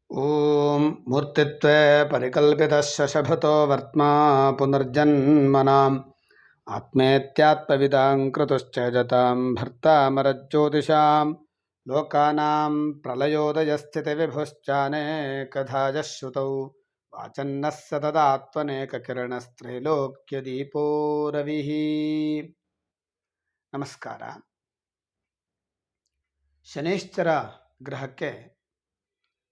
ಓಂ ಮೂರ್ತಿತ್ವೇ ಪರಿಕಲ್ಪಿತಸ್ಯ ಶಭತೋ ವರ್ತ್ಮಾ ಪುನರ್ಜನ್ಮನಾಂ ಆತ್ಮೇತ್ಯಾತ್ಮವಿದಾಂ ಕೃತಶ್ಚ ಜತಾಂ ಭರ್ತಾಮರಜ್ಯೋತಿಷಾಂ ಲೋಕಾನಾಂ ಪ್ರಳಯೋದಯಸ್ಥಿತಿವಿಭುಶ್ಚಾನೇಕಧಾಯಃ ಶ್ರುತೌ ವಾಚನ್ನಃ ಸತತಾತ್ಮನೇಕಕಿರಣಸ್ತ್ರೈಲೋಕ್ಯದೀಪೋ ರವಿಃ. ನಮಸ್ಕಾರ. ಶನೈಶ್ಚರ ಗ್ರಹಕ್ಕೆ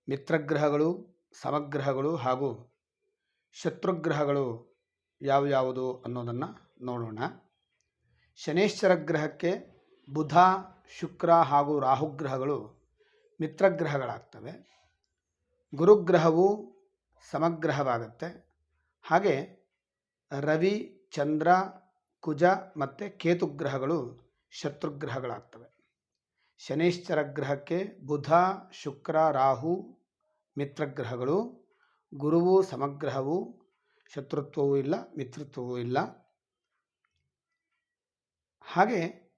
ಮಿತ್ರಗ್ರಹಗಳು, ಸಮಗ್ರಹಗಳು ಹಾಗೂ ಶತ್ರುಗ್ರಹಗಳು ಯಾವ್ಯಾವುದು ಅನ್ನೋದನ್ನು ನೋಡೋಣ. ಶನೈಶ್ಚರ ಗ್ರಹಕ್ಕೆ ಬುಧ, ಶುಕ್ರ ಹಾಗೂ ರಾಹುಗ್ರಹಗಳು ಮಿತ್ರಗ್ರಹಗಳಾಗ್ತವೆ. ಗುರುಗ್ರಹವು ಸಮಗ್ರಹವಾಗುತ್ತೆ. ಹಾಗೆ ರವಿ, ಚಂದ್ರ, ಕುಜ ಮತ್ತು ಕೇತುಗ್ರಹಗಳು ಶತ್ರುಗ್ರಹಗಳಾಗ್ತವೆ. ಶನೈಶ್ಚರ ಗ್ರಹಕ್ಕೆ ಬುಧ, ಶುಕ್ರ, ರಾಹು ಮಿತ್ರಗ್ರಹಗಳು, ಗುರುವು ಸಮಗ್ರಹವು, ಶತ್ರುತ್ವವೂ ಇಲ್ಲ, ಮಿತ್ರತ್ವವೂ ಇಲ್ಲ. ಹಾಗೆ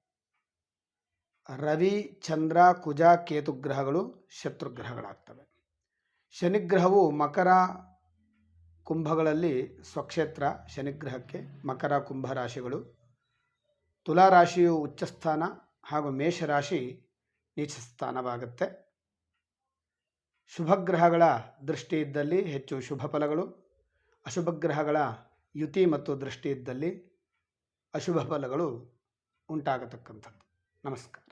ರವಿ, ಚಂದ್ರ, ಕುಜ, ಕೇತುಗ್ರಹಗಳು ಶತ್ರುಗ್ರಹಗಳಾಗ್ತವೆ. ಶನಿಗ್ರಹವು ಮಕರ, ಕುಂಭಗಳಲ್ಲಿ ಸ್ವಕ್ಷೇತ್ರ. ಶನಿಗ್ರಹಕ್ಕೆ ಮಕರ, ಕುಂಭ ರಾಶಿಗಳು. ತುಲಾ ರಾಶಿಯು ಉಚ್ಚಸ್ಥಾನ ಹಾಗೂ ಮೇಷರಾಶಿ ನೀಚಸ್ಥಾನವಾಗುತ್ತೆ. ಶುಭಗ್ರಹಗಳ ದೃಷ್ಟಿ ಇದ್ದಲ್ಲಿ ಹೆಚ್ಚು ಶುಭ ಫಲಗಳು, ಅಶುಭ ಗ್ರಹಗಳ ಯುತಿ ಮತ್ತು ದೃಷ್ಟಿ ಇದ್ದಲ್ಲಿ ಅಶುಭ ಫಲಗಳು ಉಂಟಾಗತಕ್ಕಂಥದ್ದು. ನಮಸ್ಕಾರ.